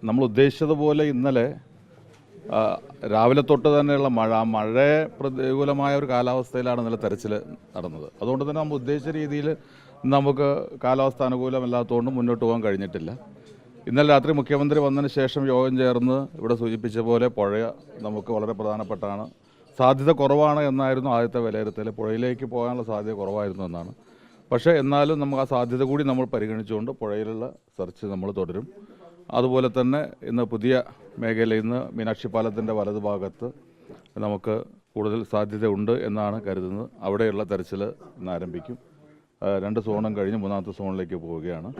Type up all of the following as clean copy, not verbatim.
നമ്മൾ ഉദ്ദേശിച്ചതുപോലെ ഇന്നലെ രാവിലെ തൊട്ട് തന്നെയുള്ള മഴയെ പ്രതികൂലമായ ഒരു കാലാവസ്ഥയിലാണ് ഇന്നലെ തെരച്ചിൽ നടന്നത്. അതുകൊണ്ട് തന്നെ നമ്മൾ ഉദ്ദേശിച്ച രീതിയിൽ നമുക്ക് കാലാവസ്ഥ അനുകൂലമല്ലാത്തതുകൊണ്ട് മുന്നോട്ട് പോകാൻ കഴിഞ്ഞിട്ടില്ല. ഇന്നലെ രാത്രി മുഖ്യമന്ത്രി വന്നതിന് ശേഷം യോഗം ചേർന്ന് ഇവിടെ സൂചിപ്പിച്ച പോലെ പുഴ നമുക്ക് വളരെ പ്രധാനപ്പെട്ടാണ്. സാധ്യത കുറവാണ് എന്നായിരുന്നു ആദ്യത്തെ വിലയിരുത്തൽ. പുഴയിലേക്ക് പോകാനുള്ള സാധ്യത കുറവായിരുന്നു എന്നാണ്. പക്ഷേ എന്നാലും നമുക്ക് ആ സാധ്യത കൂടി നമ്മൾ പരിഗണിച്ചുകൊണ്ട് പുഴയിലുള്ള സെർച്ച് നമ്മൾ തുടരും. അതുപോലെ തന്നെ ഇന്ന് പുതിയ മേഖലയിൽ നിന്ന് മീനാക്ഷി പാലത്തിൻ്റെ വലതുഭാഗത്ത് നമുക്ക് കൂടുതൽ സാധ്യതയുണ്ട് എന്നാണ് കരുതുന്നത്. അവിടെയുള്ള തെരച്ചിൽ ഇന്ന് ആരംഭിക്കും. 2 സോണും കഴിഞ്ഞ് 3ാമത്തെ സോണിലേക്ക് പോവുകയാണ്.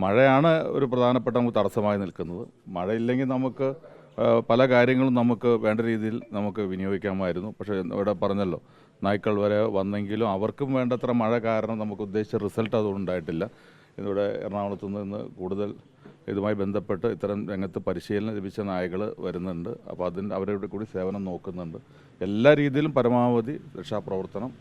മഴയാണ് ഒരു പ്രധാനപ്പെട്ട നമുക്ക് തടസ്സമായി നിൽക്കുന്നത്. മഴയില്ലെങ്കിൽ നമുക്ക് പല കാര്യങ്ങളും നമുക്ക് വേണ്ട രീതിയിൽ നമുക്ക് വിനിയോഗിക്കാമായിരുന്നു. പക്ഷേ ഇവിടെ പറഞ്ഞല്ലോ, നായ്ക്കൾ വരെ വന്നെങ്കിലും അവർക്കും വേണ്ടത്ര മഴ കാരണം നമുക്ക് ഉദ്ദേശിച്ച റിസൾട്ട് അതുകൊണ്ടുണ്ടായിട്ടില്ല. ഇവിടെ എറണാകുളത്ത് നിന്ന് കൂടുതൽ ഇതുമായി ബന്ധപ്പെട്ട് ഇത്തരം രംഗത്ത് പരിശീലനം ലഭിച്ച നായകൾ വരുന്നുണ്ട്. അപ്പോൾ അവരുടെ കൂടി സേവനം നോക്കുന്നുണ്ട്. എല്ലാ രീതിയിലും പരമാവധി രക്ഷാപ്രവർത്തനം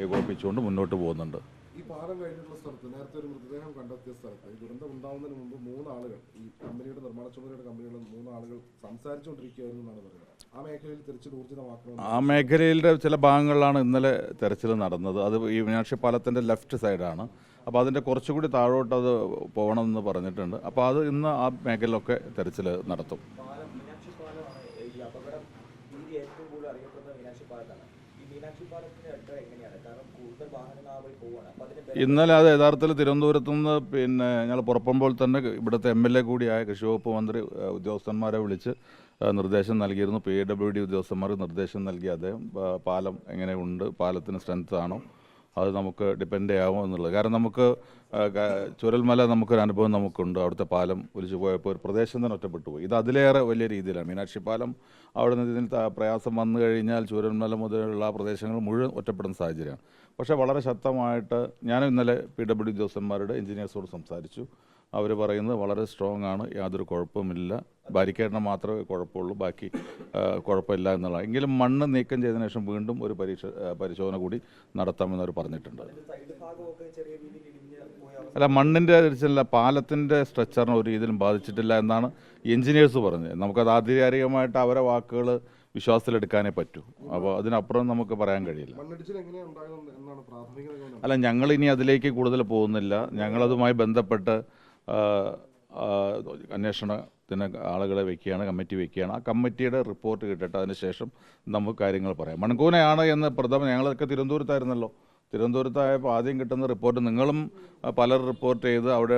ഏകോപിപ്പിച്ചുകൊണ്ട് മുന്നോട്ട് പോകുന്നുണ്ട്. ഈ പാലം കഴിഞ്ഞിട്ടുള്ള സ്ഥലത്ത് നേരത്തെ ഒരു മൃതദേഹം കണ്ടെത്തിയ സ്ഥലത്ത് ഈ ദുരന്തം ഉണ്ടാകുന്നതിന് മുമ്പ് 3 ആളുകൾ, ഈ കമ്പനിയുടെ നിർമ്മാണ ചുമതലയുടെ കമ്പനിയുടെ 3 ആളുകൾ സംസാരിച്ചുകൊണ്ടിരിക്കുകയായിരുന്നു എന്നാണ് പറയുന്നത്. ആ മേഖലയിൽ തെരച്ചിൽ ഊർജിതമാക്കണം. ആ മേഖലയിലെ ചില ഭാഗങ്ങളിലാണ് ഇന്നലെ തെരച്ചിൽ നടന്നത്. അത് ഈ മീനാക്ഷി പാലത്തിൻ്റെ ലെഫ്റ്റ് സൈഡാണ്. അപ്പോൾ അതിൻ്റെ കുറച്ചുകൂടി താഴോട്ട് അത് പോകണമെന്ന് പറഞ്ഞിട്ടുണ്ട്. അപ്പോൾ അത് ഇന്ന് ആ മേഖലയിലൊക്കെ തെരച്ചിൽ നടത്തും. ഇന്നലെ അത് യഥാർത്ഥത്തിൽ തിരുവനന്തപുരത്ത് നിന്ന് ഞങ്ങൾ പുറപ്പെടുമ്പോൾ തന്നെ ഇവിടുത്തെ MLA കൂടിയായ കൃഷി വകുപ്പ് മന്ത്രി ഉദ്യോഗസ്ഥന്മാരെ വിളിച്ച് നിർദ്ദേശം നൽകിയിരുന്നു. PWD ഉദ്യോഗസ്ഥന്മാർക്ക് നിർദ്ദേശം നൽകി. അദ്ദേഹം പാലം എങ്ങനെയുണ്ട്, പാലത്തിന് സ്ട്രെങ്ത് ആണോ, അത് നമുക്ക് ഡിപ്പെൻഡ് ചെയ്യാമോ എന്നുള്ളത്. കാരണം നമുക്ക് ചുരൽമല നമുക്കൊരു അനുഭവം നമുക്കുണ്ട്. അവിടുത്തെ പാലം ഒലിച്ചു പോയപ്പോൾ ഒരു പ്രദേശം തന്നെ ഒറ്റപ്പെട്ടു പോയി. ഇത് അതിലേറെ വലിയ രീതിയിലാണ്. മീനാക്ഷി പാലം അവിടെ നിന്ന് ഇതിന് പ്രയാസം വന്നു കഴിഞ്ഞാൽ ചുരൽമല മുതലുള്ള പ്രദേശങ്ങൾ മുഴുവൻ ഒറ്റപ്പെടുന്ന സാഹചര്യമാണ്. പക്ഷേ വളരെ ശക്തമായിട്ട് ഞാനും ഇന്നലെ PWD ഉദ്യോഗസ്ഥന്മാരുടെ എഞ്ചിനീയേഴ്സോട് സംസാരിച്ചു. അവർ പറയുന്നത് വളരെ സ്ട്രോങ് ആണ്, യാതൊരു കുഴപ്പമില്ല, ബാരിക്കേഡിന് മാത്രമേ കുഴപ്പമുള്ളൂ, ബാക്കി കുഴപ്പമില്ല എന്നുള്ള. എങ്കിലും മണ്ണ് നീക്കം ചെയ്തതിനു ശേഷം വീണ്ടും ഒരു പരിശോധന കൂടി നടത്താമെന്ന് അവർ പറഞ്ഞിട്ടുണ്ട്. അല്ല, മണ്ണിൻ്റെ തിരിച്ചല്ല, പാലത്തിൻ്റെ സ്ട്രക്ചറിന് ഒരു രീതിയിലും ബാധിച്ചിട്ടില്ല എന്നാണ് എഞ്ചിനീയേഴ്സ് പറഞ്ഞത്. നമുക്കത് ആധികാരികമായിട്ട് അവരെ വാക്കുകൾ വിശ്വാസത്തിലെടുക്കാനേ പറ്റൂ. അപ്പോൾ അതിനപ്പുറം നമുക്ക് പറയാൻ കഴിയില്ല. അല്ല, ഞങ്ങളിനി അതിലേക്ക് കൂടുതൽ പോകുന്നില്ല. ഞങ്ങളതുമായി ബന്ധപ്പെട്ട് അന്വേഷണത്തിന് ആളുകളെ വയ്ക്കുകയാണ്, കമ്മിറ്റി വയ്ക്കുകയാണ്. ആ കമ്മിറ്റിയുടെ റിപ്പോർട്ട് കിട്ടട്ടെ, അതിനുശേഷം നമുക്ക് കാര്യങ്ങൾ പറയാം. മൺകൂനയാണ് എന്ന് ഞങ്ങളൊക്കെ തിരുവനന്തപുരത്തായിരുന്നല്ലോ. തിരുവനന്തപുരത്തായപ്പോൾ ആദ്യം കിട്ടുന്ന റിപ്പോർട്ട്, നിങ്ങളും പലർ റിപ്പോർട്ട് ചെയ്ത് അവിടെ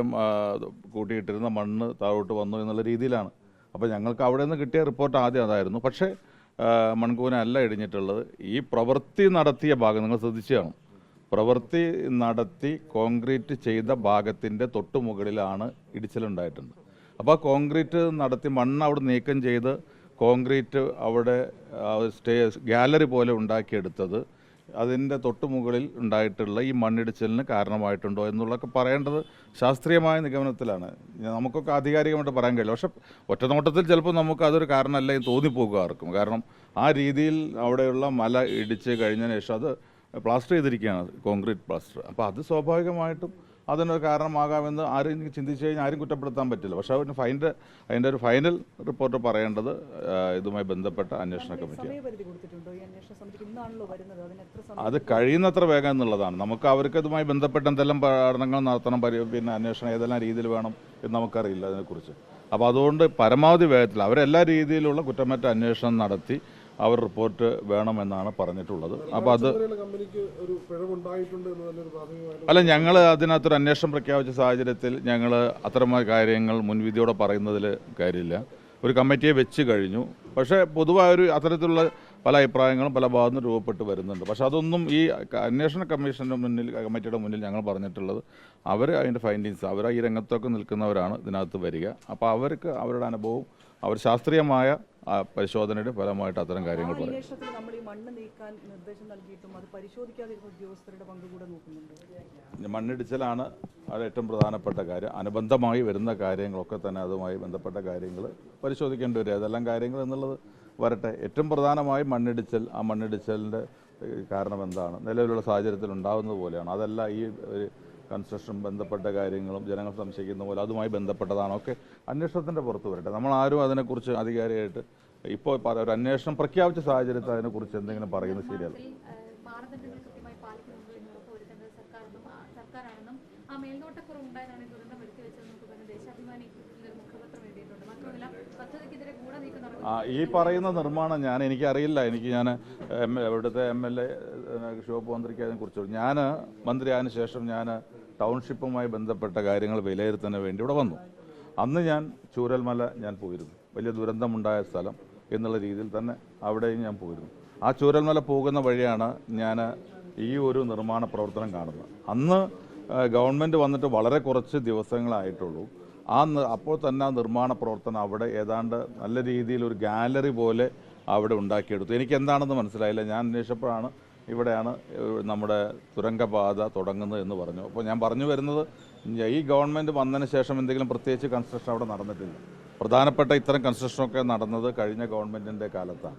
കൂട്ടിയിട്ടിരുന്ന മണ്ണ് താഴോട്ട് വന്നു എന്നുള്ള രീതിയിലാണ്. അപ്പോൾ ഞങ്ങൾക്ക് അവിടെ നിന്ന് കിട്ടിയ റിപ്പോർട്ട് ആദ്യം അതായിരുന്നു. പക്ഷേ മൺകൂന അല്ല ഇടിഞ്ഞിട്ടുള്ളത്. ഈ പ്രവൃത്തി നടത്തിയ ഭാഗം നിങ്ങൾ ശ്രദ്ധിച്ചാണ്. പ്രവൃത്തി നടത്തി കോൺക്രീറ്റ് ചെയ്ത ഭാഗത്തിൻ്റെ തൊട്ട് മുകളിലാണ് ഇടിച്ചിലുണ്ടായിട്ടുണ്ട്. അപ്പോൾ കോൺക്രീറ്റ് നടത്തി മണ്ണ് അവിടെ നീക്കം ചെയ്ത് കോൺക്രീറ്റ് അവിടെ ഗാലറി പോലെ ഉണ്ടാക്കിയെടുത്തത് അതിൻ്റെ തൊട്ട് മുകളിൽ ഉണ്ടായിട്ടുള്ള ഈ മണ്ണിടിച്ചിലിന് കാരണമായിട്ടുണ്ടോ എന്നുള്ളതൊക്കെ പറയേണ്ടത് ശാസ്ത്രീയമായ നിഗമനത്തിലാണ്. നമുക്കൊക്കെ ആധികാരികമായിട്ട് പറയാൻ കഴിയില്ല. പക്ഷെ ഒറ്റനോട്ടത്തിൽ ചിലപ്പോൾ നമുക്ക് അതൊരു കാരണമല്ല എന്ന് തോന്നിപ്പോകുക ആർക്കും. കാരണം ആ രീതിയിൽ അവിടെയുള്ള മല ഇടിച്ച് കഴിഞ്ഞതിന് ശേഷം അത് പ്ലാസ്റ്റർ ചെയ്തിരിക്കുകയാണ്, കോൺക്രീറ്റ് പ്ലാസ്റ്റർ. അപ്പോൾ അത് സ്വാഭാവികമായിട്ടും അതിനൊരു കാരണമാകാമെന്ന് ആരും ചിന്തിച്ച് കഴിഞ്ഞാൽ ആരും കുറ്റപ്പെടുത്താൻ പറ്റില്ല. പക്ഷേ അതിൻ്റെ ഒരു ഫൈനൽ റിപ്പോർട്ട് പറയേണ്ടത് ഇതുമായി ബന്ധപ്പെട്ട അന്വേഷണ കമ്മിറ്റിയാണ്. അത് കഴിയുന്നത്ര വേഗം എന്നുള്ളതാണ്. നമുക്ക് അവർക്ക് ഇതുമായി ബന്ധപ്പെട്ട എന്തെല്ലാം പഠനങ്ങൾ നടത്തണം, അന്വേഷണം ഏതെല്ലാം രീതിയിൽ വേണം എന്ന് നമുക്കറിയില്ല അതിനെക്കുറിച്ച്. അപ്പോൾ അതുകൊണ്ട് പരമാവധി വേഗത്തിൽ അവരെല്ലാ രീതിയിലുള്ള കുറ്റമറ്റ അന്വേഷണം നടത്തി അവർ റിപ്പോർട്ട് വേണമെന്നാണ് പറഞ്ഞിട്ടുള്ളത്. അപ്പോൾ അത് അല്ല, ഞങ്ങൾ അതിനകത്തൊരു അന്വേഷണം പ്രഖ്യാപിച്ച സാഹചര്യത്തിൽ ഞങ്ങൾ അത്തരം കാര്യങ്ങൾ മുൻവിധിയോടെ പറയുന്നതിൽ കാര്യമില്ല. ഒരു കമ്മിറ്റിയെ വെച്ച് കഴിഞ്ഞു. പക്ഷേ പൊതുവായൊരു അത്തരത്തിലുള്ള പല അഭിപ്രായങ്ങളും പല ഭാഗത്തുനിന്ന് രൂപപ്പെട്ട് വരുന്നുണ്ട്. പക്ഷേ അതൊന്നും ഈ അന്വേഷണ കമ്മിറ്റിയുടെ മുന്നിൽ ഞങ്ങൾ പറഞ്ഞിട്ടുള്ളത് അവർ അതിൻ്റെ ഫൈൻഡിങ്സ്, അവർ ഈ രംഗത്തൊക്കെ നിൽക്കുന്നവരാണ് ഇതിനകത്ത് വരിക. അപ്പോൾ അവർക്ക് അവരുടെ അനുഭവവും അവർ ശാസ്ത്രീയമായ പരിശോധനയുടെ ഫലമായിട്ട് അത്തരം കാര്യങ്ങൾ പറയും. മണ്ണിടിച്ചിലാണ് അത് ഏറ്റവും പ്രധാനപ്പെട്ട കാര്യം. അനുബന്ധമായി വരുന്ന കാര്യങ്ങളൊക്കെ തന്നെ അതുമായി ബന്ധപ്പെട്ട കാര്യങ്ങൾ പരിശോധിക്കേണ്ടി വരും. ഏതെല്ലാം കാര്യങ്ങൾ എന്നുള്ളത് വരട്ടെ. ഏറ്റവും പ്രധാനമായി മണ്ണിടിച്ചൽ, ആ മണ്ണിടിച്ചലിൻ്റെ കാരണം എന്താണ്, നിലവിലുള്ള സാഹചര്യത്തിൽ ഉണ്ടാകുന്നത് പോലെയാണ്. അതല്ല ഈ കൺസ്ട്രക്ഷൻ ബന്ധപ്പെട്ട കാര്യങ്ങളും ജനങ്ങൾ സംശയിക്കുന്ന പോലെ അതുമായി ബന്ധപ്പെട്ടതാണോ ഒക്കെ അന്വേഷണത്തിൻ്റെ പുറത്ത് വരട്ടെ. നമ്മളാരും അതിനെക്കുറിച്ച് അധികാരിയായിട്ട് ഇപ്പോൾ ഒരു അന്വേഷണം പ്രഖ്യാപിച്ച സാഹചര്യത്തിൽ അതിനെക്കുറിച്ച് എന്തെങ്കിലും പറയുന്നത് ശരിയല്ല. മാനദണ്ഡങ്ങൾ കൃത്യമായി പാലിക്കുന്നുണ്ടോ എന്ന് ഉറപ്പുവരുത്തേണ്ടത് സർക്കാരാണെന്നും ആ മേൽനോട്ടക്കുറവ് ഉണ്ടായതാണ് ഈ ദുരന്തം വരുത്തി വെച്ചതെന്ന് നമുക്ക് പറഞ്ഞ ദേശാഭിമാനി ഒരു മുഖപത്രം എഴുതിയിട്ടുണ്ട്. മാത്രമല്ല പദ്ധതിക്കെതിരെ ഗൂഢനീക്കം നടക്കുന്നു. ഈ പറയുന്ന നിർമ്മാണം എനിക്കറിയില്ല. ഞാൻ ഇവിടുത്തെ MLA ഷോപ്പ് മന്ത്രിക്ക് അതിനെക്കുറിച്ച് ഞാൻ മന്ത്രിയായതിനു ശേഷം ഞാൻ ടൗൺഷിപ്പുമായി ബന്ധപ്പെട്ട കാര്യങ്ങൾ വിലയിരുത്താൻ വേണ്ടി ഇവിടെ വന്നു. അന്ന് ഞാൻ ചൂരൽമല ഞാൻ പോയിരുന്നു. വലിയ ദുരന്തമുണ്ടായ സ്ഥലം എന്നുള്ള രീതിയിൽ തന്നെ അവിടെയും ഞാൻ പോയിരുന്നു. ആ ചൂരൽമല പോകുന്ന വഴിയാണ് ഞാൻ ഈ ഒരു നിർമ്മാണ പ്രവർത്തനം കാണുന്നത്. അന്ന് ഗവൺമെൻറ് വന്നിട്ട് വളരെ കുറച്ച് ദിവസങ്ങളായിട്ടുള്ളൂ. അപ്പോൾ തന്നെ ആ നിർമ്മാണ പ്രവർത്തനം അവിടെ ഏതാണ്ട് നല്ല രീതിയിൽ ഒരു ഗാലറി പോലെ അവിടെ ഉണ്ടാക്കിയെടുത്തു. എനിക്ക് എന്താണെന്ന് മനസ്സിലായില്ല. ഞാൻ അന്വേഷിച്ചപ്പോഴാണ് ഇവിടെയാണ് നമ്മുടെ തുരങ്കപാത തുടങ്ങുന്നത് എന്ന് പറഞ്ഞു. അപ്പോൾ ഞാൻ പറഞ്ഞു വരുന്നത്, ഈ ഗവൺമെൻറ് വന്നതിന് ശേഷം എന്തെങ്കിലും പ്രത്യേകിച്ച് കൺസ്ട്രക്ഷൻ അവിടെ നടന്നിട്ടില്ല. പ്രധാനപ്പെട്ട ഇത്തരം കൺസ്ട്രക്ഷനൊക്കെ നടന്നത് കഴിഞ്ഞ ഗവൺമെൻറ്റിൻ്റെ കാലത്താണ്.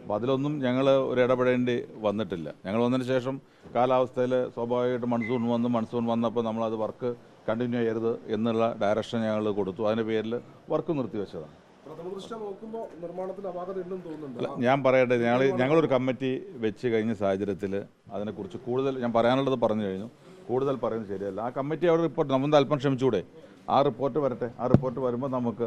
അപ്പോൾ അതിലൊന്നും ഞങ്ങൾ ഒരു ഇടപെടേണ്ടി വന്നിട്ടില്ല. ഞങ്ങൾ വന്നതിന് ശേഷം കാലാവസ്ഥയിൽ സ്വാഭാവികമായിട്ട് മൺസൂൺ വന്നപ്പോൾ നമ്മളത് വർക്ക് കണ്ടിന്യൂ ചെയ്യരുത് എന്നുള്ള ഡയറക്ഷൻ ഞങ്ങൾ കൊടുത്തു. അതിൻ്റെ പേരിൽ വർക്ക് നിർത്തിവെച്ചതാണ്. ഞാൻ പറയട്ടെ, ഞങ്ങളൊരു കമ്മിറ്റി വെച്ച് കഴിഞ്ഞ സാഹചര്യത്തിൽ അതിനെക്കുറിച്ച് കൂടുതൽ ഞാൻ പറയാനുള്ളത് പറഞ്ഞു കഴിഞ്ഞു. കൂടുതൽ പറയുന്നത് ശരിയല്ല. ആ കമ്മിറ്റി അവിടെ റിപ്പോർട്ട് നമ്മൾ അല്പം ക്ഷമിച്ചുകൂടെ? ആ റിപ്പോർട്ട് വരട്ടെ. ആ റിപ്പോർട്ട് വരുമ്പോൾ നമുക്ക്